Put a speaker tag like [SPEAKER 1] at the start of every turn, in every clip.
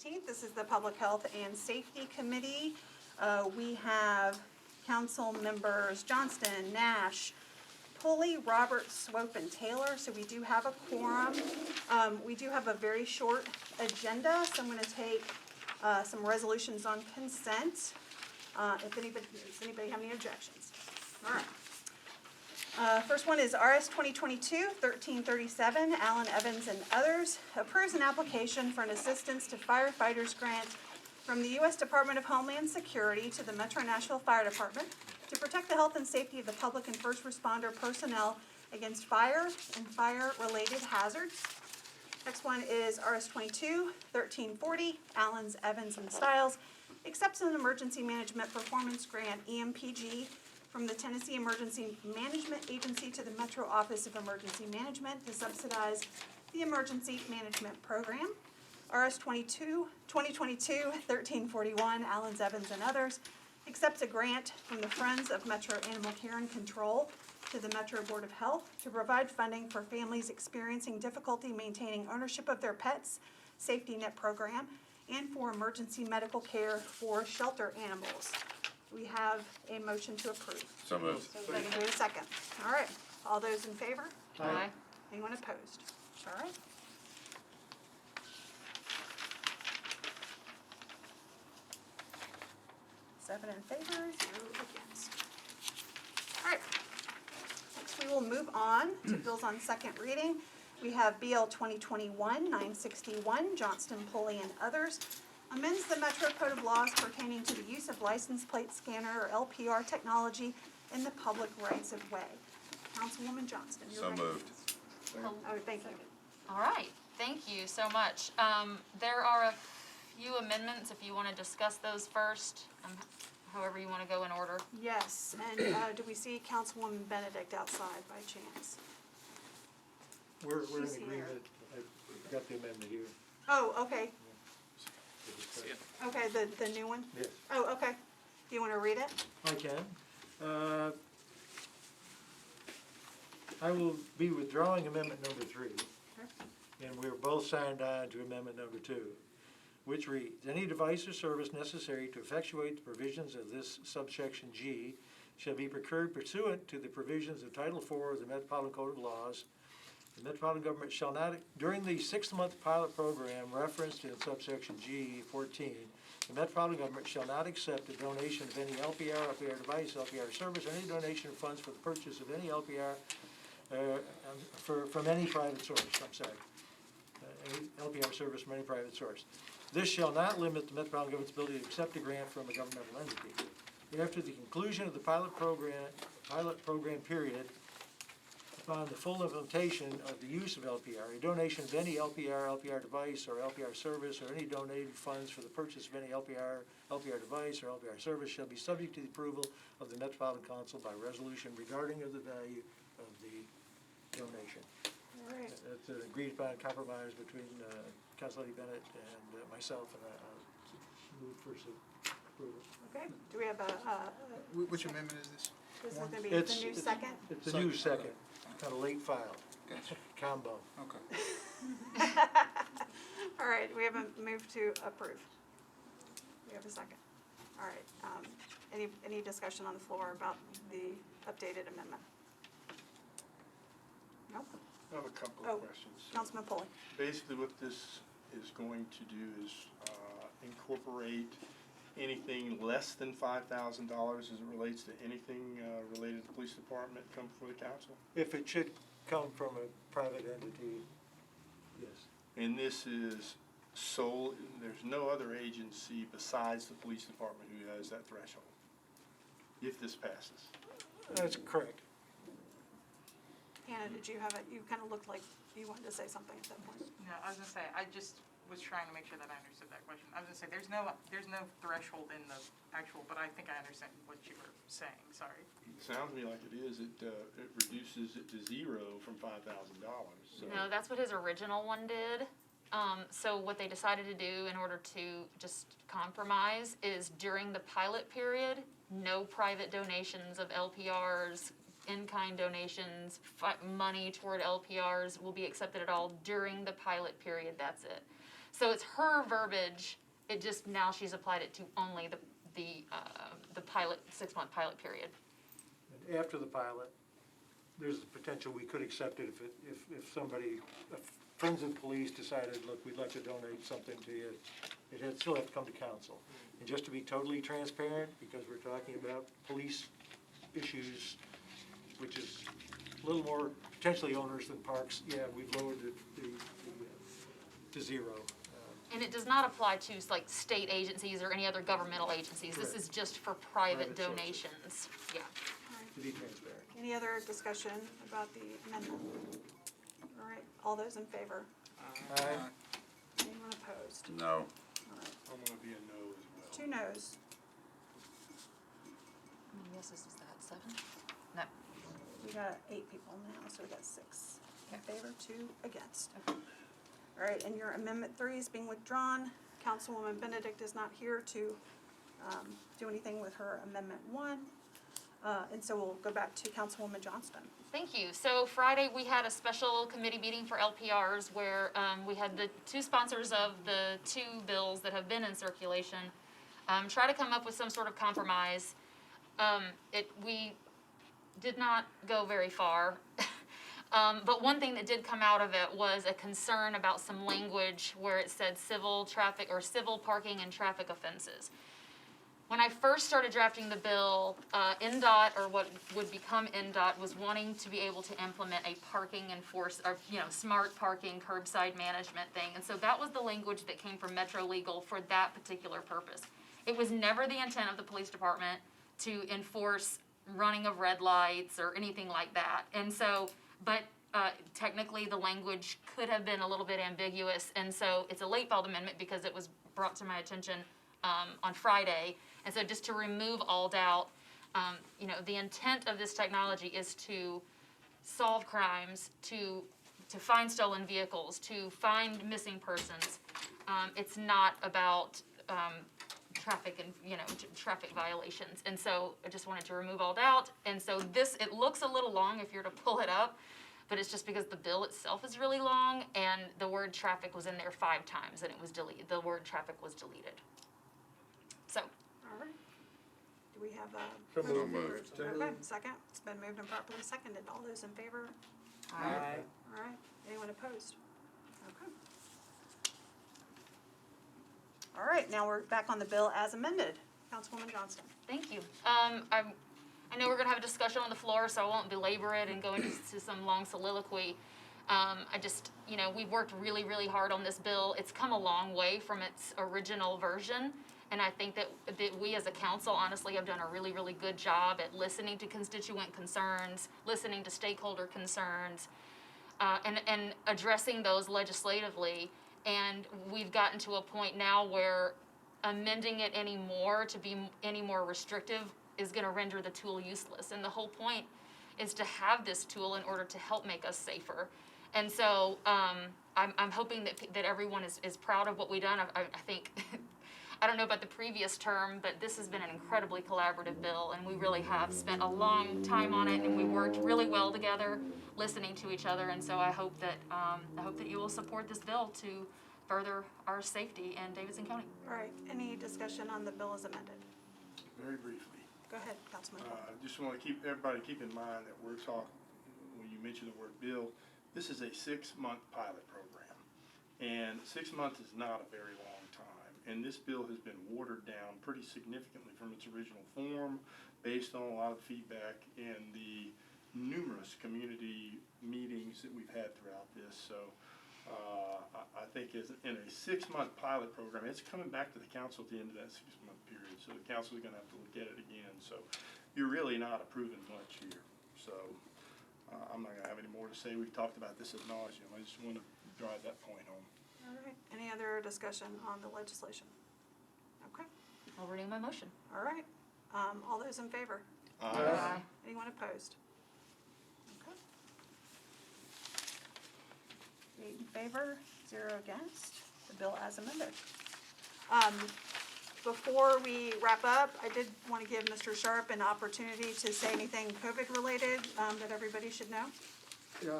[SPEAKER 1] 18th. This is the Public Health and Safety Committee. We have council members Johnston, Nash, Pulley, Roberts, Swope, and Taylor. So we do have a quorum. We do have a very short agenda, so I'm going to take some resolutions on consent. Does anybody have any objections? All right. First one is RS 2022-1337, Alan Evans and others, approves an application for an assistance to firefighters grant from the U.S. Department of Homeland Security to the Metro Nashville Fire Department to protect the health and safety of the public and first responder personnel against fire and fire-related hazards. Next one is RS 22-1340, Allens, Evans, and Stiles, accepts an emergency management performance grant, EMPG, from the Tennessee Emergency Management Agency to the Metro Office of Emergency Management to subsidize the emergency management program. RS 2022-1341, Allens, Evans, and others, accepts a grant from the Friends of Metro Animal Care and Control to the Metro Board of Health to provide funding for families experiencing difficulty maintaining ownership of their pets, safety net program, and for emergency medical care for shelter animals. We have a motion to approve.
[SPEAKER 2] So moved.
[SPEAKER 1] Second. Do a second. All right. All those in favor?
[SPEAKER 3] Aye.
[SPEAKER 1] Anyone opposed? All right. Seven in favor, 0 against. All right. Next, we will move on to bills on second reading. We have BL 2021-961, Johnston, Pulley, and others, amends the Metro Code of Laws pertaining to the use of license plate scanner or LPR technology in the public rights of way. Councilwoman Johnston, you're
[SPEAKER 2] So
[SPEAKER 1] ready.
[SPEAKER 2] moved.
[SPEAKER 1] Oh, thank you.
[SPEAKER 3] All right, thank you so much. There are a few amendments, if you want to discuss those first, however you want to go in order.
[SPEAKER 1] Yes, and do we see Councilwoman Benedict outside by chance?
[SPEAKER 4] We're in
[SPEAKER 1] She's here.
[SPEAKER 4] agreement. I got the amendment here.
[SPEAKER 1] Oh, okay.
[SPEAKER 4] Yeah.
[SPEAKER 1] Okay, the new one?
[SPEAKER 4] Yes,
[SPEAKER 1] Oh, okay. Do you want to read it?
[SPEAKER 4] I can. I will be withdrawing amendment number 3, and we're both signed on to amendment number 2, which reads, any device or service necessary to effectuate the provisions of this subsection G shall be procured pursuant to the provisions of Title IV of the Metropolitan Code of Laws. The Metropolitan government shall not, during the 6-month pilot program referenced in subsection G14, the Metropolitan government shall not accept a donation of any LPR, LPR device, LPR service, or any donation of funds for the purchase of any LPR from any private source, any LPR service from any private source. This shall not limit the Metropolitan government's ability to accept a grant from a governmental entity. After the conclusion of the pilot program period, upon the full implementation of the use of LPR, a donation of any LPR, LPR device, or LPR service, or any donated funds for the purchase of any LPR, LPR device, or LPR service shall be subject to the approval of the Metropolitan Council by resolution regarding of the value of the donation.
[SPEAKER 1] All right.
[SPEAKER 4] That's an agreed upon compromise between Council Lady Bennett and myself, and I'll move for approval.
[SPEAKER 1] Okay. Do we have a
[SPEAKER 5] Which amendment is this?
[SPEAKER 1] this is going to be
[SPEAKER 4] It's-
[SPEAKER 1] the new second?
[SPEAKER 4] It's a new second, kind of late file,
[SPEAKER 5] Gotcha.
[SPEAKER 4] combo.
[SPEAKER 5] Okay.
[SPEAKER 1] All right. We have a move to approve. We have a second. All right. Any discussion on the floor about the updated amendment? Nope.
[SPEAKER 6] I have a couple
[SPEAKER 1] Oh,
[SPEAKER 6] of questions.
[SPEAKER 1] Councilman Pulley.
[SPEAKER 6] Basically, what this is going to do is incorporate anything less than $5,000 as it relates to anything related to the police department come before the council?
[SPEAKER 4] If it should come from a private entity, yes.
[SPEAKER 6] And this is sole, there's no other agency besides the police department who has that threshold, if this passes.
[SPEAKER 4] That's correct.
[SPEAKER 1] Hannah, did you have it? You kind of looked like you wanted to say something at that point.
[SPEAKER 7] No, I was gonna say, I just was trying to make sure that I understood that question. I was gonna say, there's no threshold in the actual, but I think I understand what you were saying, sorry.
[SPEAKER 6] It sounds to me like it is. It reduces it to 0 from $5,000. So.
[SPEAKER 3] No, that's what his original one did. So what they decided to do in order to just compromise is during the pilot period, no private donations of LPRs, in-kind donations, money toward LPRs will be accepted at all during the pilot period, that's it. So it's her verbiage, it just, now she's applied it to only the pilot, 6-month pilot period.
[SPEAKER 4] And after the pilot, there's the potential we could accept it if somebody, if friends of the police decided, look, we'd like to donate something to you, it had still have to come to council. And just to be totally transparent, because we're talking about police issues, which is a little more potentially onerous than parks, yeah, we've lowered to zero.
[SPEAKER 3] And it does not apply to like state agencies or any other governmental agencies. This
[SPEAKER 4] Correct.
[SPEAKER 3] is just for private
[SPEAKER 4] Private sources.
[SPEAKER 3] donations, yeah.
[SPEAKER 4] To be transparent.
[SPEAKER 1] Any other discussion about the amendment? All right, all those in favor?
[SPEAKER 4] Aye.
[SPEAKER 1] Anyone opposed?
[SPEAKER 2] No.
[SPEAKER 1] All right,
[SPEAKER 6] I'm gonna be a no as well.
[SPEAKER 1] 2 noes.
[SPEAKER 3] How many yeses is that, 7? No.
[SPEAKER 1] We got 8 people now, so we got 6 in favor, 2 against.
[SPEAKER 3] Okay.
[SPEAKER 1] All right, and your amendment 3 is being withdrawn. Councilwoman Benedict is not here to do anything with her amendment 1. And so we'll go back to Councilwoman Johnston.
[SPEAKER 3] Thank you. So Friday, we had a special committee meeting for LPRs where we had the 2 sponsors of the 2 bills that have been in circulation try to come up with some sort of compromise. We did not go very far. But one thing that did come out of it was a concern about some language where it said civil traffic or civil parking and traffic offenses. When I first started drafting the bill, NDOT, or what would become NDOT, was wanting to be able to implement a parking smart parking curbside management thing. And so that was the language that came from Metro Legal for that particular purpose. It was never the intent of the police department to enforce running of red lights or anything like that. And so, but technically the language could have been a little bit ambiguous. And so it's a late filed amendment because it was brought to my attention on Friday. And so just to remove all doubt, the intent of this technology is to solve crimes, to find stolen vehicles, to find missing persons. It's not about traffic and traffic violations. And so I just wanted to remove all doubt. And so it looks a little long if you're to pull it up, but it's just because the bill itself is really long and the word traffic was in there 5 times and it was deleted. The word traffic was deleted. So.
[SPEAKER 1] All right. Do we have
[SPEAKER 4] So
[SPEAKER 1] a?
[SPEAKER 2] moved.
[SPEAKER 1] Okay, second. It's been moved and properly seconded. All those in favor?
[SPEAKER 4] Aye.
[SPEAKER 1] All right. Anyone opposed? Okay. All right, now we're back on the bill as amended. Councilwoman Johnston.
[SPEAKER 3] Thank you. I know we're gonna have a discussion on the floor, so I won't belabor it and go into some long soliloquy. We've worked really, really hard on this bill. It's come a long way from its original version. And I think that we as a council honestly have done a really, really good job at listening to constituent concerns, listening to stakeholder concerns, and addressing those legislatively. And we've gotten to a point now where amending it anymore to be any more restrictive is going to render the tool useless. And the whole point is to have this tool in order to help make us safer. And so I'm hoping that everyone is proud of what we've done. I think, I don't know about the previous term, but this has been an incredibly collaborative bill, and we really have spent a long time on it, and we worked really well together, listening to each other. And so I hope that you will support this bill to further our safety in Davidson County.
[SPEAKER 1] All right, any discussion on the bill as amended?
[SPEAKER 6] Very briefly.
[SPEAKER 1] Go ahead, Councilman.
[SPEAKER 6] Just want to keep in mind that we're talking, when you mention the word bill, this is a 6-month pilot program. And 6 months is not a very long time. And this bill has been watered down pretty significantly from its original form based on a lot of feedback and the numerous community meetings that we've had throughout this. So I think in a 6-month pilot program, it's coming back to the council at the end of that 6-month period. So the council is going to have to look at it again. So you're really not approving much here. So I'm not going to have any more to say. We've talked about this ad nauseum. I just want to drive that point home.
[SPEAKER 1] All right, any other discussion on the legislation? Okay,
[SPEAKER 3] I'll renew my motion.
[SPEAKER 1] all right. All those in favor?
[SPEAKER 3] Aye.
[SPEAKER 1] Anyone opposed? Okay. 8 in favor, 0 against, the bill as amended. Before we wrap up, I did want to give Mr. Sharp an opportunity to say anything COVID-related that everybody should know.
[SPEAKER 8] Yeah,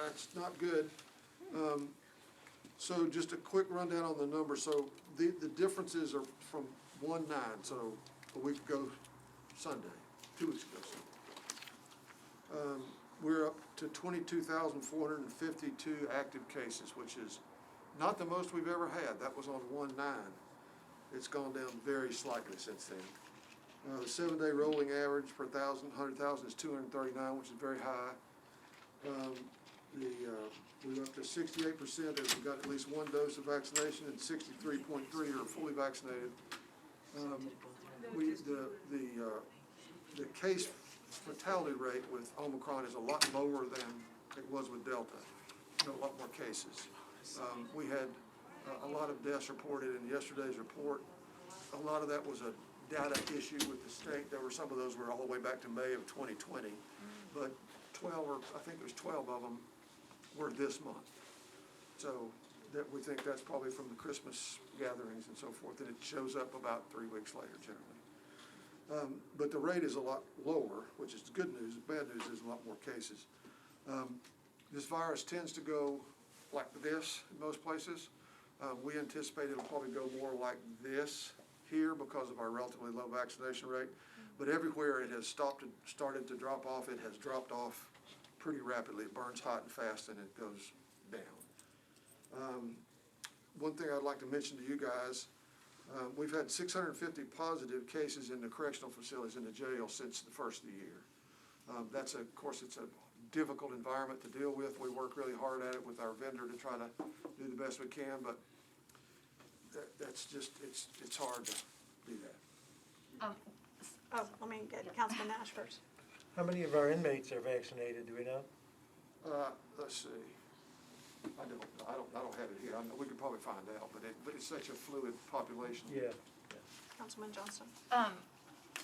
[SPEAKER 8] it's not good.
[SPEAKER 2] So just a quick rundown on the numbers. So the differences are from 1/9, so a week ago Sunday, 2 weeks ago Sunday. We're up to 22,452 active cases, which is not the most we've ever had. That was on 1/9. It's gone down very slightly since then. The 7-day rolling average per 100,000 is 239, which is very high. We're up to 68% that have got at least one dose of vaccination, and 63.3 are fully vaccinated. The case fatality rate with Omicron is a lot lower than it was with Delta. A lot more cases. We had a lot of deaths reported in yesterday's report. A lot of that was a data issue with the state. There were some of those were all the way back to May of 2020, but 12 of them were this month. So that we think that's probably from the Christmas gatherings and so forth, and it shows up about 3 weeks later generally. But the rate is a lot lower, which is good news. Bad news is a lot more cases. This virus tends to go like this in most places. We anticipate it'll probably go more like this here because of our relatively low vaccination rate. But everywhere it has started to drop off, it has dropped off pretty rapidly. It burns hot and fast and it goes down. One thing I'd like to mention to you guys, we've had 650 positive cases in the correctional facilities in the jail since the first of the year. Of course, it's a difficult environment to deal with. We work really hard at it with our vendor to try to do the best we can, but that's just, it's hard to do that.
[SPEAKER 1] Let me get Councilman Nash first.
[SPEAKER 4] How many of our inmates are vaccinated, do we know?
[SPEAKER 2] Let's see. I don't have it here. We could probably find out, but it's such a fluid population.
[SPEAKER 4] Yeah.
[SPEAKER 1] Councilman Johnston.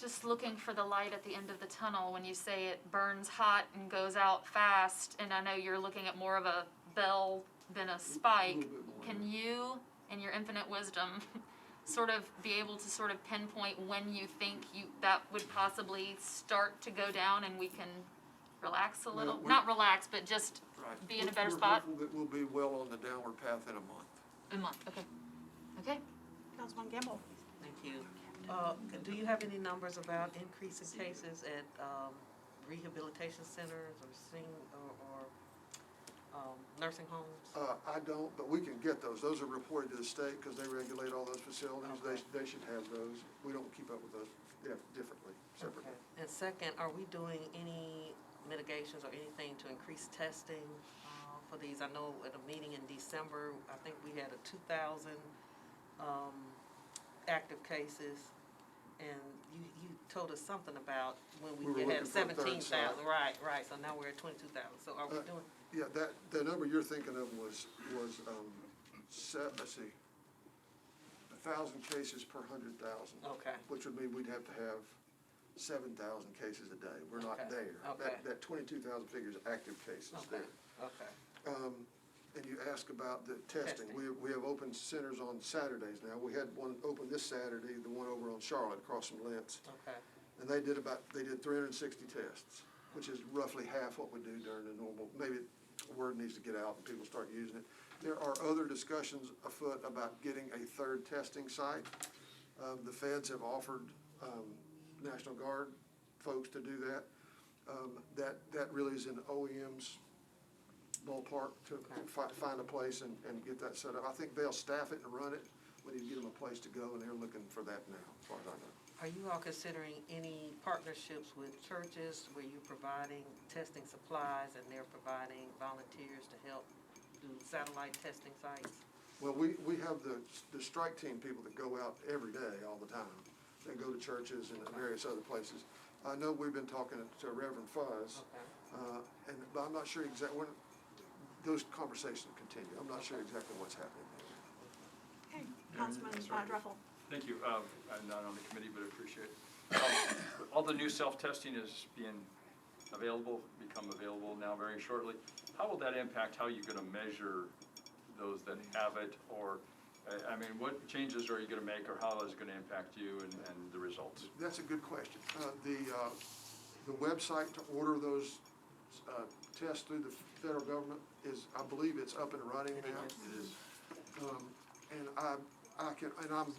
[SPEAKER 3] Just looking for the light at the end of the tunnel when you say it burns hot and goes out fast, and I know you're looking at more of a bell than a spike.
[SPEAKER 2] Little bit more.
[SPEAKER 3] Can you, in your infinite wisdom, sort of be able to sort of pinpoint when you think that would possibly start to go down and we can relax a little?
[SPEAKER 2] Well,
[SPEAKER 3] Not relax, but just
[SPEAKER 2] Right.
[SPEAKER 3] be in a better
[SPEAKER 2] We're
[SPEAKER 3] spot?
[SPEAKER 2] hopeful that we'll be well on the downward path in a month.
[SPEAKER 3] A month, okay. Okay.
[SPEAKER 1] Councilman Gamble.
[SPEAKER 8] Thank you. Do you have any numbers about increasing cases at rehabilitation centers or nursing homes?
[SPEAKER 2] I don't, but we can get those. Those are reported to the state because they regulate all those facilities.
[SPEAKER 8] Okay.
[SPEAKER 2] They should have those. We don't keep up with those differently, separately.
[SPEAKER 8] Okay. And second, are we doing any mitigations or anything to increase testing for these? I know at a meeting in December, I think we had 2,000 active cases, and you told us something about when
[SPEAKER 2] We were
[SPEAKER 8] we had
[SPEAKER 2] looking for a third
[SPEAKER 8] 17,000.
[SPEAKER 2] site.
[SPEAKER 8] Right. So now we're at 22,000. So are we doing?
[SPEAKER 2] Yeah, the number you're thinking of was let's see, 1,000 cases per 100,000.
[SPEAKER 8] Okay.
[SPEAKER 2] Which would mean we'd have to have 7,000 cases a day. We're not
[SPEAKER 8] Okay.
[SPEAKER 2] there.
[SPEAKER 8] Okay.
[SPEAKER 2] That 22,000 figure is active cases
[SPEAKER 8] Okay.
[SPEAKER 2] there.
[SPEAKER 8] Okay.
[SPEAKER 2] And you ask about the testing.
[SPEAKER 8] Testing.
[SPEAKER 2] We have open centers on Saturdays now. We had one open this Saturday, the one over on Charlotte across from Lentz.
[SPEAKER 8] Okay.
[SPEAKER 2] And they did 360 tests, which is roughly half what we do during the normal. Maybe word needs to get out and people start using it. There are other discussions afoot about getting a third testing site. The feds have offered National Guard folks to do that. That really is in OEM's ballpark to find a place and get that set up. I think they'll staff it and run it. We need to get them a place to go, and they're looking for that now, as far as I know.
[SPEAKER 8] Are you all considering any partnerships with churches where you're providing testing supplies and they're providing volunteers to help do satellite testing sites?
[SPEAKER 2] Well, we have the strike team people that go out every day, all the time. They go to churches and various other places. I know we've been talking to Reverend Fuzz,
[SPEAKER 8] Okay.
[SPEAKER 2] but I'm not sure exactly, those conversations continue. I'm not sure exactly what's happening there.
[SPEAKER 1] Okay, Councilman Dreffel.
[SPEAKER 9] Thank you. I'm not on the committee, but I appreciate it. All the new self-testing is become available now very shortly. How will that impact how you're going to measure those that have it? Or, I mean, what changes are you going to make, or how is it going to impact you and the results?
[SPEAKER 2] That's a good question. The website to order those tests through the federal government is, I believe it's up and running now.
[SPEAKER 9] It is.
[SPEAKER 2] And I'm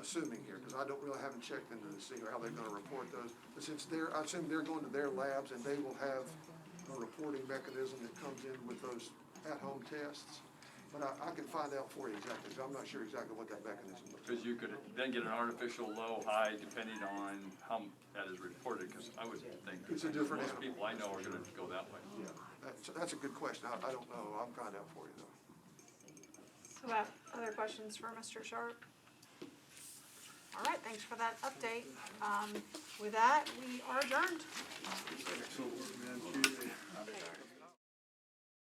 [SPEAKER 2] assuming here, because I haven't checked into to see how they're gonna report those, but since I assume they're going to their labs and they will have a reporting mechanism that comes in with those at-home tests. But I can find out for you exactly, because I'm not sure exactly what that mechanism is.
[SPEAKER 9] Because you could then get an artificial low, high, depending on how that is reported, because I would think
[SPEAKER 2] It's a different
[SPEAKER 9] most
[SPEAKER 2] animal.
[SPEAKER 9] people I know are gonna go that way.
[SPEAKER 2] Yeah, that's a good question. I don't know. I'll find out for you though.
[SPEAKER 1] So, other questions for Mr. Sharp? All right, thanks for that update. With that, we are adjourned.
[SPEAKER 6] So, Madam Chair,